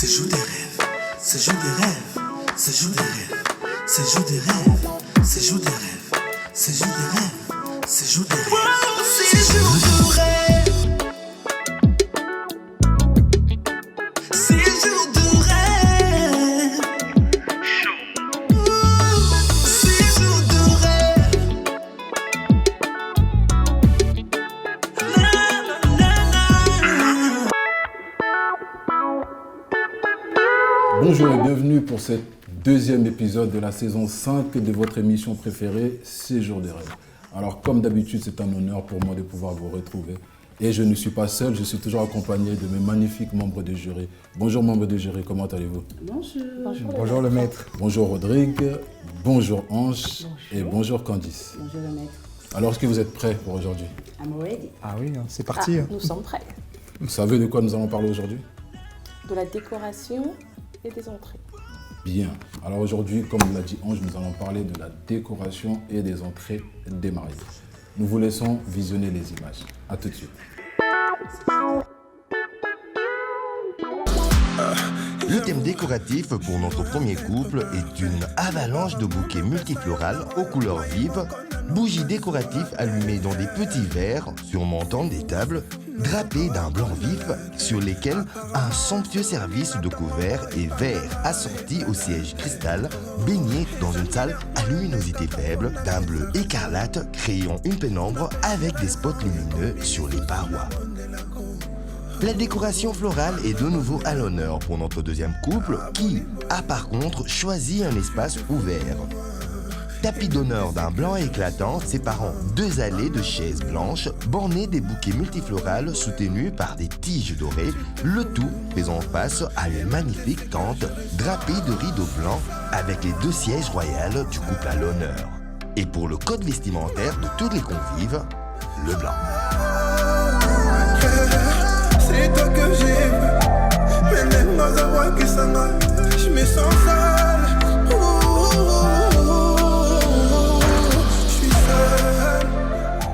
C'est jour des rêves, c'est jour des rêves, c'est jour des rêves, c'est jour des rêves, c'est jour des rêves, c'est jour des rêves, c'est jour des rêves, c'est jour de rêve, c'est jour de rêve, c'est jour de rêve. Bonjour et bienvenue pour ce deuxième épisode de la saison 5 de votre émission préférée, C'est Jour des Rêves. Alors comme d'habitude, c'est un honneur pour moi de pouvoir vous retrouver. Et je ne suis pas seul, je suis toujours accompagné de mes magnifiques membres de jury. Bonjour membres de jury, comment allez-vous? Bonjour. Bonjour le maître. Bonjour Rodrigue, bonjour Ange et bonjour Candice. Bonjour le maître. Alors est-ce que vous êtes prêts pour aujourd'hui? I'm ready. Ah oui, c'est parti. Nous sommes prêts. Vous savez de quoi nous allons parler aujourd'hui? De la décoration et des entrées. Bien. Alors aujourd'hui, comme l'a dit Ange, nous allons parler de la décoration et des entrées des mariés. Nous vous laissons visionner les images. A tout de suite. Le thème décoratif pour notre premier couple est une avalanche de bouquets multiflorales aux couleurs vives, bougies décoratives allumées dans des petits verres surmontant des tables, drapées d'un blanc vif sur lesquels un somptueux service de couverts et verres assorti au siège cristal, baigné dans une salle à luminosité faible d'un bleu écarlate créant une pénombre avec des spots lumineux sur les parois. La décoration florale est de nouveau à l'honneur pour notre deuxième couple qui a par contre choisi un espace ouvert. Tapis d'honneur d'un blanc éclatant séparant deux allées de chaises blanches bornées des bouquets multiflorales soutenus par des tiges dorées, le tout faisant face à une magnifique tente drapée de rideaux blancs avec les deux sièges royaux du couple à l'honneur. Et pour le code vestimentaire de tous les convives, le blanc. C'est toi que j'ai vu, mais même dans un voix qui s'en va, je me sens sale. Je suis seul.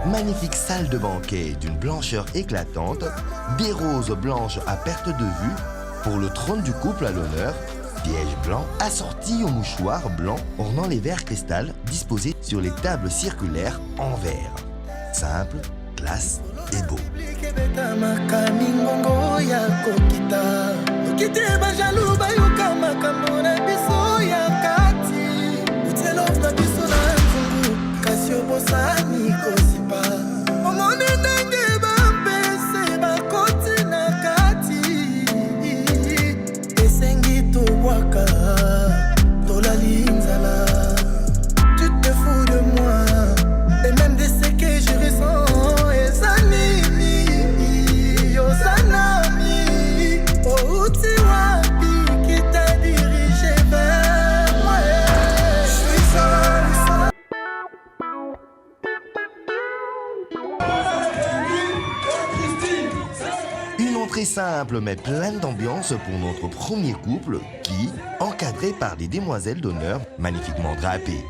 Magnifique salle de banquet d'une blancheur éclatante, des roses blanches à perte de vue, pour le trône du couple à l'honneur, siège blanc assorti aux mouchoirs blancs ornant les verres cristal disposés sur les tables circulaires en verre. Simple, classe et beau. Tu te fous de moi et même de ce que je ressens. Une entrée simple mais pleine d'ambiance pour notre premier couple qui, encadré par des demoiselles d'honneur magnifiquement drapées.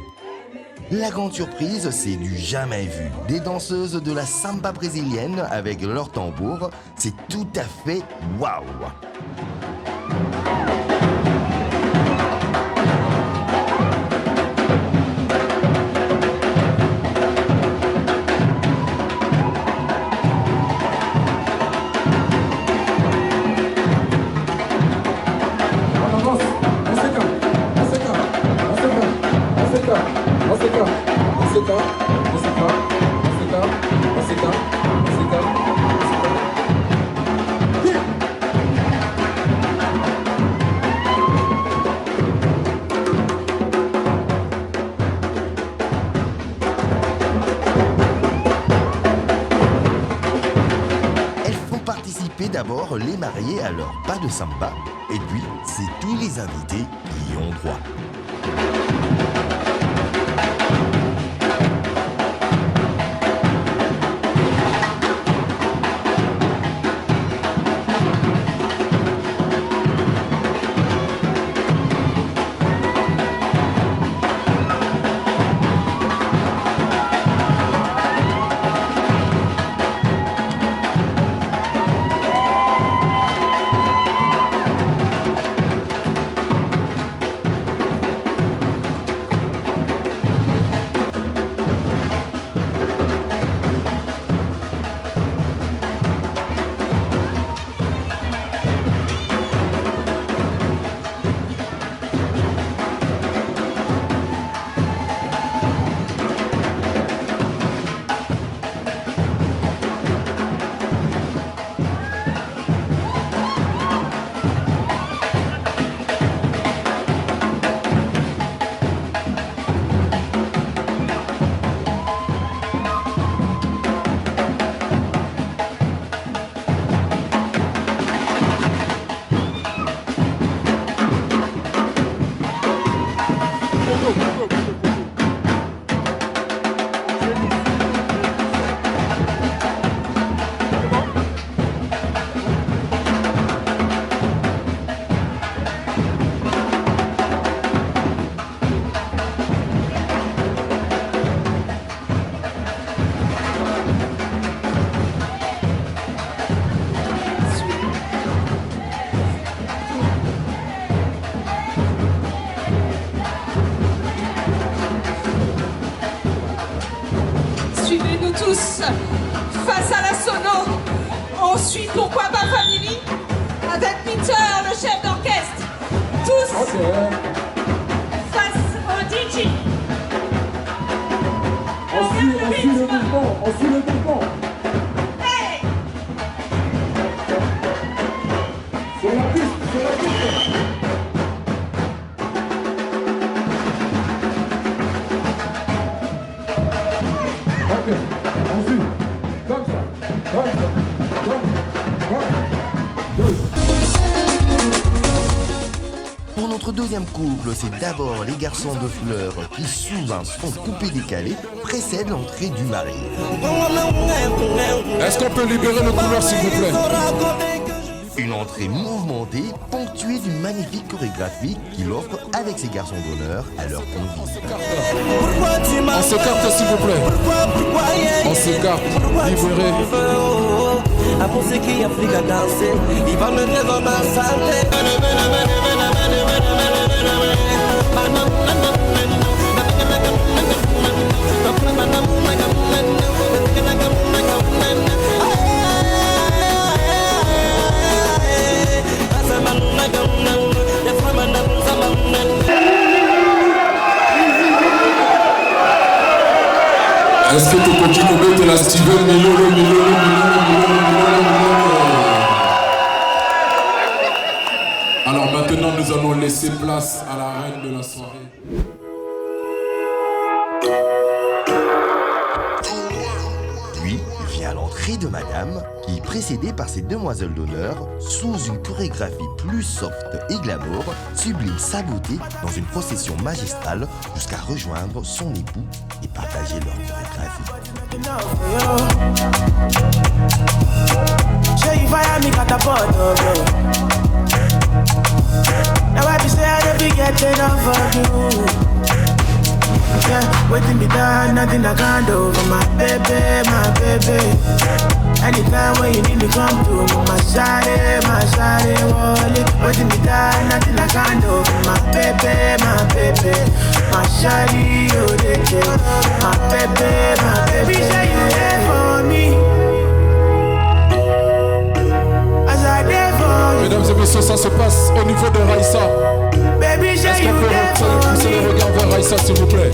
La grande surprise, c'est du jamais vu. Des danseuses de la samba brésilienne avec leur tambour, c'est tout à fait waouh! D'abord les mariés à leur pas de samba, et puis c'est tous les invités qui y ont droit. suis Pourquoi pas Family avec Peter, le chef d'orchestre. Tous face au DJ. On suit le mouvement, on suit le mouvement. Hey! Sur la piste, sur la piste. Ok, on suit. Comme ça, comme ça, comme ça. Pour notre deuxième couple, c'est d'abord les garçons de fleurs qui, sous un son coupé décalé, précèdent l'entrée du mari. Est-ce qu'on peut libérer le couloir, s'il vous plaît? Une entrée mouvementée, ponctuée d'une magnifique chorégraphie qu'il offre avec ses garçons d'honneur à leur convives. On s'écarte, s'il vous plaît. On s'écarte, libérez. A música e África danse e vai me levar na salte. Est-ce que tu continues de la Steven Milolo? Alors maintenant, nous allons laisser place à la reine de la soirée. Puis vient l'entrée de Madame, qui est précédée par ses demoiselles d'honneur, sous une chorégraphie plus soft et glamour, sublime sa beauté dans une procession magistrale jusqu'à rejoindre son époux et partager leur chorégraphie. Yeah, waiting me down, nothing I can't do for my baby, my baby. Anytime when you need me, come through. My shawty, wallet. Waiting me down, nothing I can't do for my baby, my baby. My shawty, you the kid. My baby, say you there for me. As I there for you. Mesdames et messieurs, ça se passe au niveau de Raïssa. Baby, est-ce say qu'on you there peut for pousser me. les regards vers Raïssa, s'il vous plaît?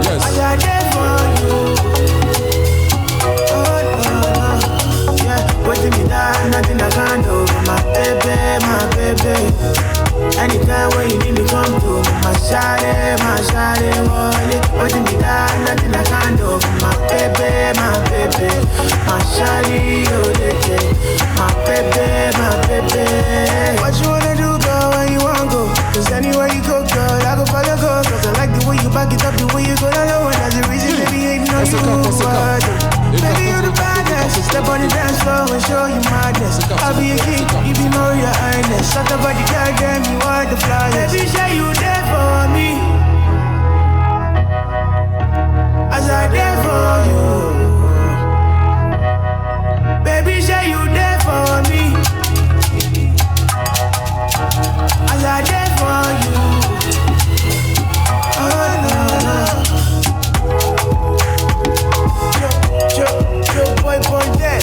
Yes. As I there for you. Waiting me down, nothing I can't do for my baby, my baby. Anytime when you need me, come through. My shawty, wallet. Waiting me down, nothing I can't do for my baby, my baby. My shawty, you the kid. My baby. What you wanna do, girl, where you wanna go? Cause anywhere you go, girl, I go follow, go. Cause I like the way you back it up, the way you go down low. And that's the reason, baby, ain't no you. Baby, you the baddest. Step on the dance floor and show you madness. I'll be a king, you be more your highness. Shut up about the goddamn, you are the flyest. Baby, say you there for me. As I there for you. Baby, say you there for me. As I there for you. Oh, no. Yo, boy, born dead.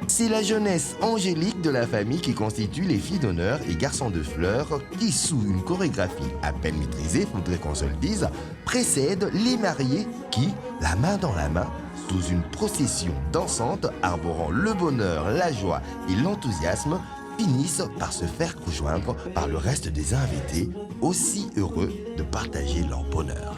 C'est la jeunesse angélique de la famille qui constitue les filles d'honneur et garçons de fleurs qui, sous une chorégraphie à peine maîtrisée, faudrait qu'on se le dise, précèdent les mariés qui, la main dans la main, sous une procession dansante arborant le bonheur, la joie et l'enthousiasme, finissent par se faire rejoindre par le reste des invités, aussi heureux de partager leur bonheur.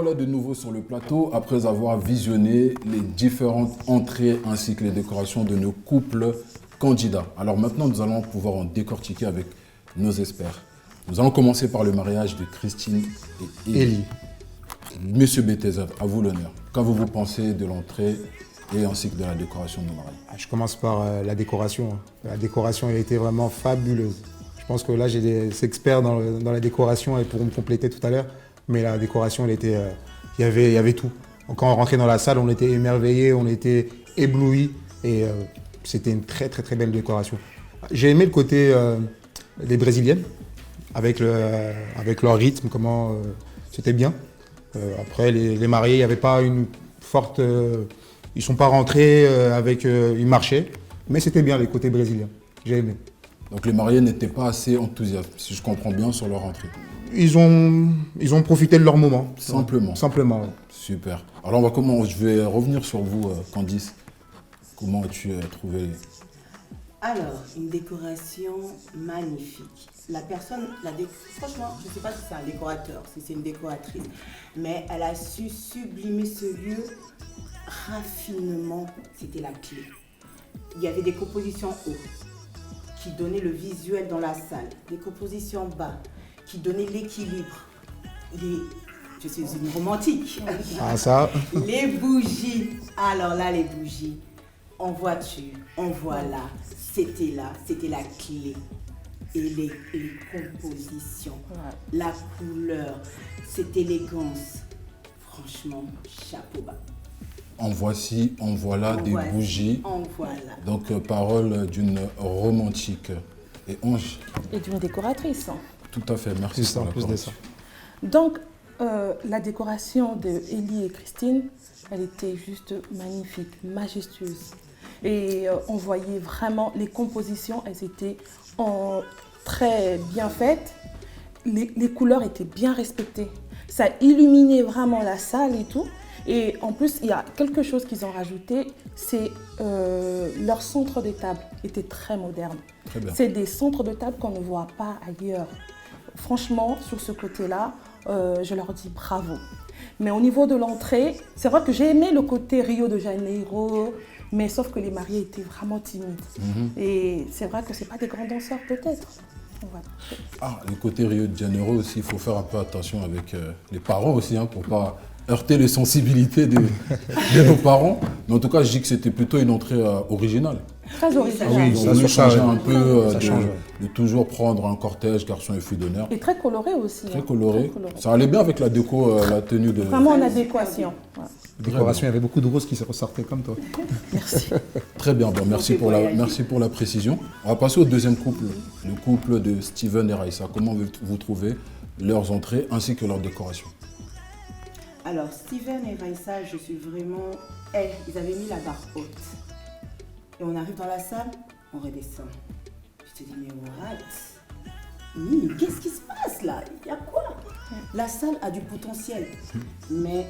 revoilà de nouveau sur le plateau après avoir visionné les différentes entrées ainsi que les décorations de nos couples candidats. Alors maintenant, nous allons pouvoir en décortiquer avec nos experts. Nous allons commencer par le mariage de Christine et Élie. Monsieur BTZ, à vous l'honneur. Qu'avez-vous pensé de l'entrée et ainsi que de la décoration de nos mariages? Je commence par la décoration. La décoration elle a été vraiment fabuleuse. Je pense que là, j'ai des experts dans la décoration et pourront me compléter tout à l'heure. Mais la décoration, il y avait tout. Quand on rentrait dans la salle, on était émerveillés, on était éblouis. Et c'était une très, très, très belle décoration. J'ai aimé le côté des Brésiliennes, avec leur rythme, comment c'était bien. Après, les mariés, il n'y avait pas une forte... ils ne sont pas rentrés avec une marchée, mais c'était bien les côtés brésiliens. J'ai aimé. Donc les mariés n'étaient pas assez enthousiastes, si je comprends bien, sur leur entrée. Ils ont profité de leur moment. Simplement. Simplement, ouais. Super. Alors je vais revenir sur vous, Candice. Comment as-tu trouvé? Alors, une décoration magnifique. La personne, franchement, je ne sais pas si c'est un décorateur, si c'est une décoratrice, mais elle a su sublimer ce lieu. Raffinement, c'était la clé. Il y avait des compositions haut qui donnaient le visuel dans la salle, des compositions bas qui donnaient l'équilibre. Je suis une romantique. Ah ça. Les bougies. Alors là, les bougies. En voiture, en voilà. C'était la clé. Et les compositions, la couleur, cette élégance. Franchement, chapeau bas. En voilà des bougies. En voilà. Donc, parole d'une romantique. Et Ange? Et d'une décoratrice. Tout à fait, merci pour la correction. Donc, la décoration de Élie et Christine, elle était juste magnifique, majestueuse. Et on voyait vraiment les compositions, elles étaient très bien faites. Les couleurs étaient bien respectées. Ça illuminait vraiment la salle et tout. Et en plus, il y a quelque chose qu'ils ont rajouté, c'est leur centre de table était très moderne. Très bien. C'est des centres de table qu'on ne voit pas ailleurs. Franchement, sur ce côté-là, je leur dis bravo. Mais au niveau de l'entrée, c'est vrai que j'ai aimé le côté Rio de Janeiro, mais sauf que les mariés étaient vraiment timides. Et c'est vrai que ce n'est pas des grands danseurs peut-être. Voilà. Ah, le côté Rio de Janeiro aussi, il faut faire un peu attention avec les parents aussi, pour ne pas heurter les sensibilités de nos parents. Mais en tout cas, je dis que c'était plutôt une entrée originale. Très originale. Oui, ça on change change un peu change. de toujours prendre un cortège, garçon et fille d'honneur. Et très coloré aussi. Très coloré. Ça allait bien avec la déco, la tenue de... Vraiment en adéquation. Ouais. Décoration, il y avait beaucoup de roses qui se ressortaient comme toi. Merci. Très bien, bon, merci pour la précision. On va passer au deuxième couple, le couple de Steven et Raissa. Comment vous trouvez leurs entrées ainsi que leur décoration? Alors, Steven et Raissa, je suis vraiment... ils avaient mis la barre haute. Et on arrive dans la salle, on redescend. Je te dis, mais what? Qu'est-ce qui se passe là? Il y a quoi? La salle a du potentiel, mais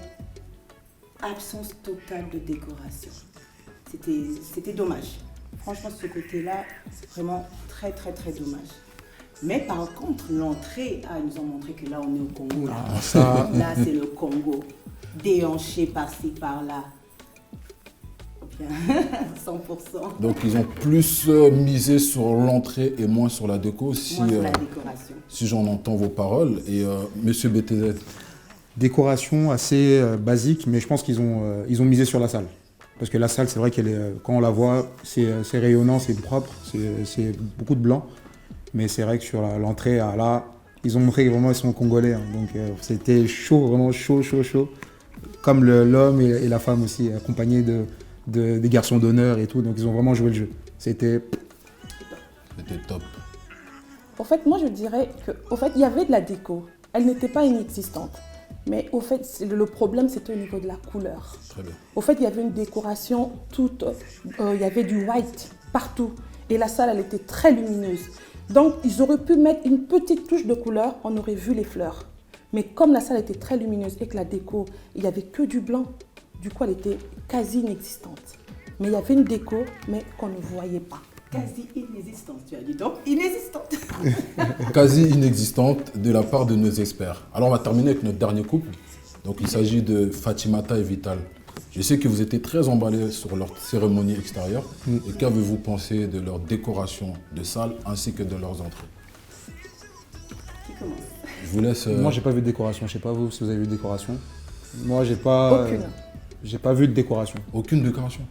absence totale de décoration. C'était dommage. Franchement, ce côté-là, vraiment très, très, très dommage. Mais par contre, l'entrée, ils nous ont montré que là, on est au Congo. Là, c'est le Congo. Déhanché par-ci, par-là. Bien, 100%. Donc, ils ont plus misé sur l'entrée et moins sur la déco, Moins sur la décoration. Si j'en entends vos paroles. Et Monsieur BTZ? Décoration assez basique, mais je pense qu'ils ont misé sur la salle. Parce que la salle, c'est vrai qu'elle est, quand on la voit, c'est rayonnant, c'est propre, c'est beaucoup de blanc. Mais c'est vrai que sur l'entrée, là, ils ont montré que vraiment ils sont congolais. Donc c'était chaud, vraiment chaud. Comme l'homme et la femme aussi, accompagnés des garçons d'honneur et tout. Donc ils ont vraiment joué le jeu. C'était top. En fait, moi je dirais qu'au fait, il y avait de la déco. Elle n'était pas inexistante. Mais au fait, le problème, c'était au niveau de la couleur. Très bien. Au fait, il y avait une décoration toute... il y avait du white partout. Et la salle, elle était très lumineuse. Donc, ils auraient pu mettre une petite touche de couleur, on aurait vu les fleurs. Mais comme la salle était très lumineuse et que la déco, il n'y avait que du blanc, du coup, elle était quasi inexistante. Mais il y avait une déco, mais qu'on ne voyait pas. Quasi inexistante, tu as dit donc inexistante. Quasi inexistante de la part de nos experts. Alors, on va terminer avec notre dernier couple, Donc il s'agit de Fatimata et Vital. Je sais que vous étiez très emballés sur leur cérémonie extérieure. Et qu'avez-vous pensé de leur décoration de salle ainsi que de leurs entrées? Qui commence? Je vous laisse... Moi, j'ai pas vu de décoration. Je sais pas vous si vous avez vu de décoration. Moi, j'ai pas... Aucune. J'ai pas vu de décoration. Aucune décoration?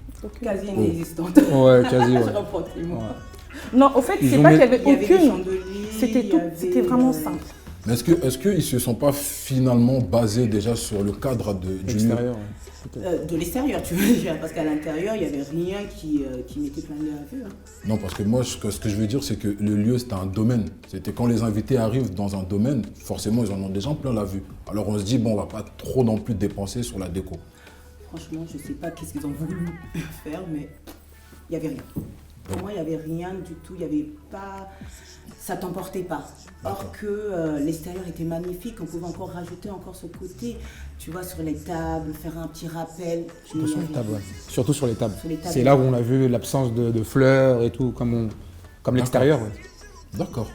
Quasi inexistante. Ouais, quasi, ouais. Je reprends les mots. Ouais. Non, au fait, Ils c'est ont pas mis- qu'il y avait Il y avait des aucune. chandeliers, C'était il y tout, avait, c'était vraiment simple. Mais est-ce qu'ils ne se sont pas finalement basés déjà sur le cadre du lieu? Extérieur, ouais. De l'extérieur, tu veux dire, parce qu'à l'intérieur, il n'y avait rien qui mettait plein de la vue. Hein. Non, parce que moi, ce que je veux dire, c'est que le lieu, c'était un domaine. C'était quand les invités arrivent dans un domaine, forcément, ils en ont déjà plein la vue. Alors on se dit, bon, on va pas trop non plus dépenser sur la déco. Franchement, je ne sais pas qu'est-ce qu'ils ont voulu faire, mais il n'y avait rien. Pour moi, il n'y avait rien du tout. Il n'y avait pas... Ça t'emportait pas. Or que l'extérieur était magnifique. On pouvait encore rajouter encore ce côté, tu vois, sur les tables, faire un petit rappel. Surtout sur les tables, ouais. Surtout sur les tables. Sur les tables. C'est là où on a vu l'absence de fleurs et tout, comme l'extérieur. Ouais. D'accord.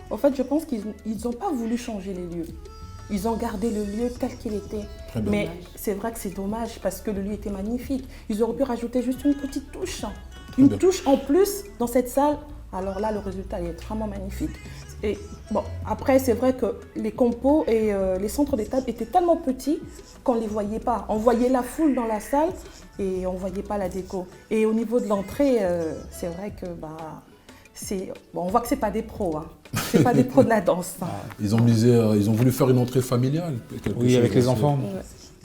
En fait, je pense qu'ils n'ont pas voulu changer les lieux. Ils ont gardé le lieu tel qu'il était. Très bien. Mais c'est vrai que c'est dommage parce que le lieu était magnifique. Ils auraient pu rajouter juste une petite touche. Une bien. touche en plus dans cette salle. Alors là, le résultat est vraiment magnifique. Et bon, après, c'est vrai que les compos et les centres des tables étaient tellement petits qu'on ne les voyait pas. On voyait la foule dans la salle et on ne voyait pas la déco. Et au niveau de l'entrée, c'est vrai que on voit que ce n'est pas des pros. Hein. Ce n'est pas des pros de la danse. Hein. Ils ont voulu faire une entrée familiale. Oui, avec les assez- enfants. Ouais.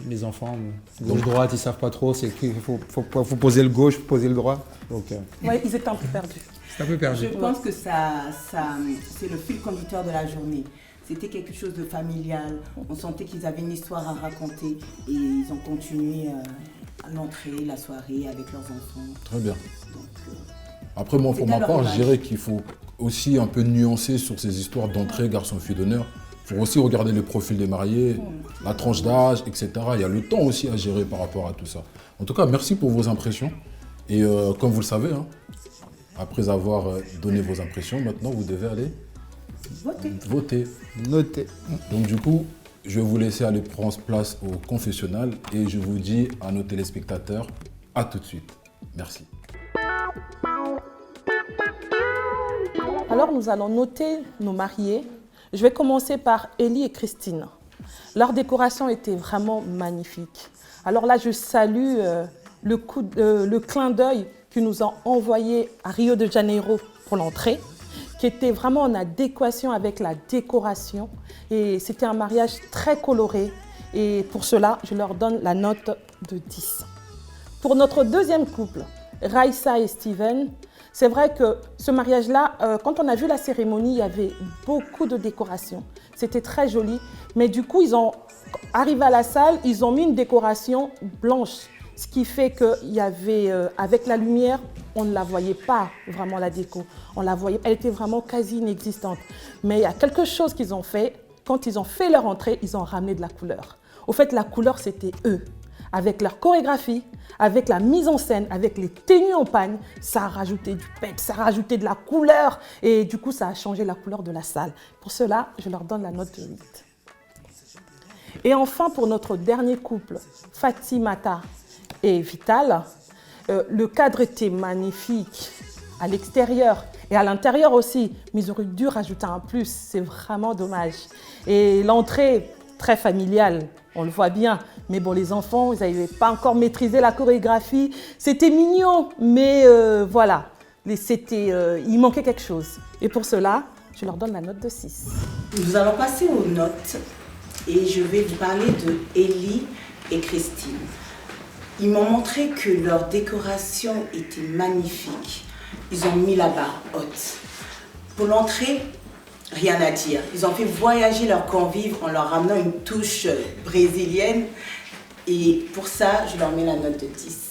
Les enfants, gauche-droite, ils ne savent pas trop. C'est qu'il faut poser le gauche, poser le droit. Donc, Ouais, ils étaient un peu perdus. c'est un peu perdu. Je pense que c'est le fil conducteur de la journée. C'était quelque chose de familial. On sentait qu'ils avaient une histoire à raconter et ils ont continué à l'entrée, la soirée avec leurs enfants. Très bien. Donc, Après, moi, pour C'était ma leur part, image. je dirais qu'il faut aussi un peu nuancer sur ces histoires d'entrée, garçon-fille d'honneur. Il faut aussi regarder le profil des mariés, la tranche d'âge, etc. Il y a le temps aussi à gérer par rapport à tout ça. En tout cas, merci pour vos impressions. Et comme vous le savez, hein, après avoir donné vos impressions, maintenant, vous devez aller voter. Notez. Donc du coup, je vais vous laisser aller prendre place au confessionnal et je vous dis à nos téléspectateurs, à tout de suite. Merci. Alors, nous allons noter nos mariés. Je vais commencer par Élie et Christine. Leur décoration était vraiment magnifique. Alors là, je salue le clin d'œil qu'ils nous ont envoyé à Rio de Janeiro pour l'entrée, qui était vraiment en adéquation avec la décoration. Et c'était un mariage très coloré. Et pour cela, je leur donne la note de 10. Pour notre deuxième couple, Raissa et Steven, c'est vrai que ce mariage-là, quand on a vu la cérémonie, il y avait beaucoup de décorations. C'était très joli. Mais du coup, ils ont arrivé à la salle, ils ont mis une décoration blanche. Ce qui fait qu'il y avait, avec la lumière, on ne la voyait pas vraiment la déco. On la voyait, elle était vraiment quasi inexistante. Mais il y a quelque chose qu'ils ont fait. Quand ils ont fait leur entrée, ils ont ramené de la couleur. Au fait, la couleur, c'était eux. Avec leur chorégraphie, avec la mise en scène, avec les tenues en pagne, ça a rajouté du peps, ça a rajouté de la couleur. Et du coup, ça a changé la couleur de la salle. Pour cela, je leur donne la note de 8. Et enfin, pour notre dernier couple, Fatimata et Vital, le cadre était magnifique à l'extérieur et à l'intérieur aussi, mais ils auraient dû rajouter un plus, c'est vraiment dommage. Et l'entrée, très familiale, on le voit bien, mais bon, les enfants, ils n'avaient pas encore maîtrisé la chorégraphie, c'était mignon, mais voilà, il manquait quelque chose. Et pour cela, je leur donne la note de 6. nous allons passer aux notes et je vais vous parler de Élie et Christine. Ils m'ont montré que leur décoration était magnifique. Ils ont mis la barre haute. Pour l'entrée, rien à dire. Ils ont fait voyager leurs convives en leur ramenant une touche brésilienne. Et pour ça, je leur mets la note de 10.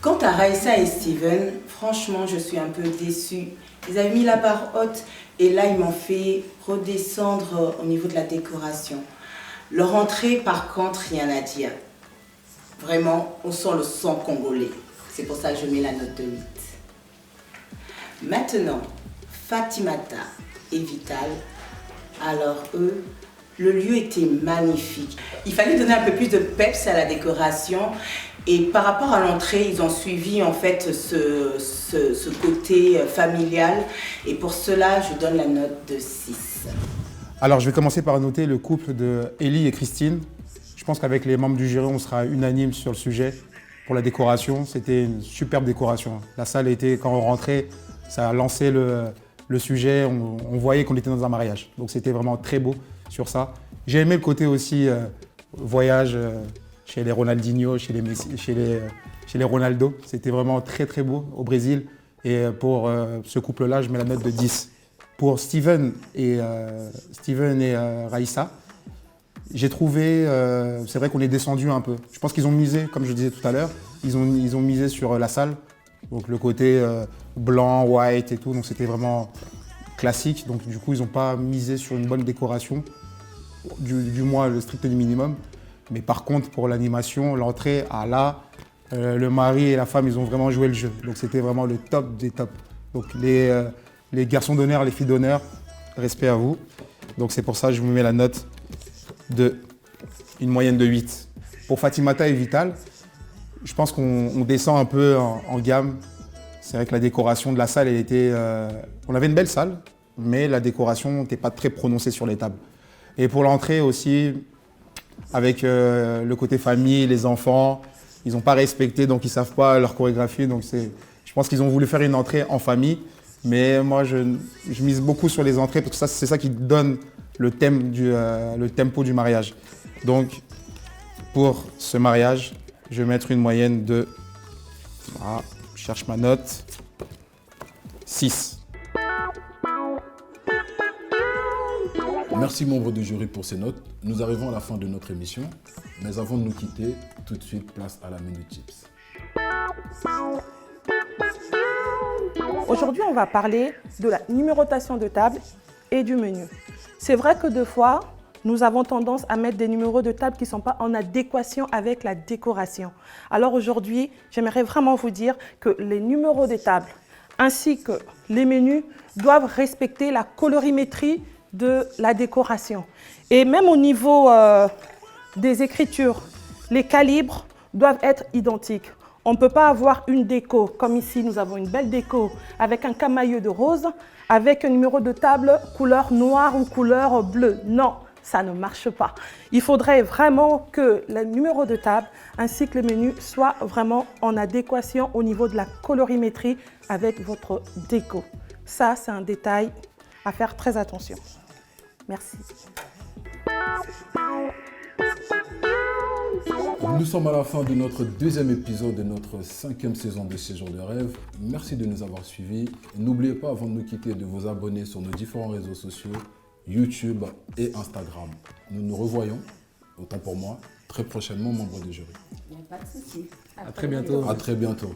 Quant à Raissa et Steven, franchement, je suis un peu déçue. Ils avaient mis la barre haute et là, ils m'ont fait redescendre au niveau de la décoration. Leur entrée, par contre, rien à dire. Vraiment, on sent le sang congolais. C'est pour ça que je mets la note de 8. Maintenant, Fatimata et Vital. Alors eux, Le lieu était magnifique. Il fallait donner un peu plus de peps à la décoration. Et par rapport à l'entrée, ils ont suivi en fait ce côté familial. Et pour cela, je donne la note de 6. Alors, je vais commencer par noter le couple de Ellie et Christine. Je pense qu'avec les membres du jury, on sera unanime sur le sujet. Pour la décoration, c'était une superbe décoration. La salle était, quand on rentrait, ça a lancé le sujet. On voyait qu'on était dans un mariage. Donc, c'était vraiment très beau sur ça. J'ai aimé le côté aussi voyage chez les Ronaldinho, chez les Messi, chez les Ronaldo. C'était vraiment très très beau au Brésil. Et pour ce couple-là, je mets la note de 10. Pour Steven et Raïssa, j'ai trouvé, c'est vrai qu'on est descendu un peu. Je pense qu'ils ont misé, comme je disais tout à l'heure, ils ont misé sur la salle. Donc le côté blanc, white et tout, donc c'était vraiment classique. Donc du coup, ils n'ont pas misé sur une bonne décoration, du moins le strict du minimum. Mais par contre, pour l'animation, l'entrée, le mari et la femme, ils ont vraiment joué le jeu. Donc c'était vraiment le top des tops. Donc les garçons d'honneur, les filles d'honneur, respect à vous. Donc c'est pour ça que je vous mets la note une moyenne de 8. Pour Fatimata et Vital, je pense qu'on descend un peu en gamme. C'est vrai que la décoration de la salle, on avait une belle salle, mais la décoration n'était pas très prononcée sur les tables. Et pour l'entrée aussi, avec le côté famille, les enfants, ils n'ont pas respecté, donc ils ne savent pas leur chorégraphie. Donc je pense qu'ils ont voulu faire une entrée en famille, mais moi je mise beaucoup sur les entrées parce que c'est ça qui donne le tempo du mariage. Donc pour ce mariage, je vais mettre une moyenne de, je cherche ma note, 6. Merci membres du jury pour ces notes. Nous arrivons à la fin de notre émission, mais avant de nous quitter, tout de suite place à la Minute Chips. Aujourd'hui, on va parler de la numérotation de table et du menu. C'est vrai que deux fois, nous avons tendance à mettre des numéros de table qui ne sont pas en adéquation avec la décoration. Alors aujourd'hui, j'aimerais vraiment vous dire que les numéros de table ainsi que les menus doivent respecter la colorimétrie de la décoration. Et même au niveau des écritures, les calibres doivent être identiques. On ne peut pas avoir une déco, comme ici nous avons une belle déco avec un camailleux de rose, avec un numéro de table couleur noire ou couleur bleue. Non, ça ne marche pas. Il faudrait vraiment que le numéro de table ainsi que le menu soient vraiment en adéquation au niveau de la colorimétrie avec votre déco. Ça, c'est un détail à faire très attention. Merci. Nous sommes à la fin de notre deuxième épisode de notre 5e saison de Séjour de rêve. Merci de nous avoir suivis. N'oubliez pas, avant de nous quitter, de vous abonner sur nos différents réseaux sociaux, YouTube et Instagram. Nous nous revoyons, autant pour moi, très prochainement, membres du jury. Il n'y a pas de souci. À très bientôt. À très bientôt.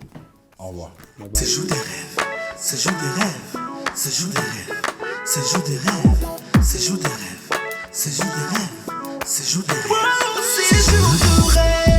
Au revoir. Séjour des rêves, séjour des rêves, séjour des rêves, séjour des rêves, séjour des rêves, séjour des rêves, séjour des rêves, séjour de rêve.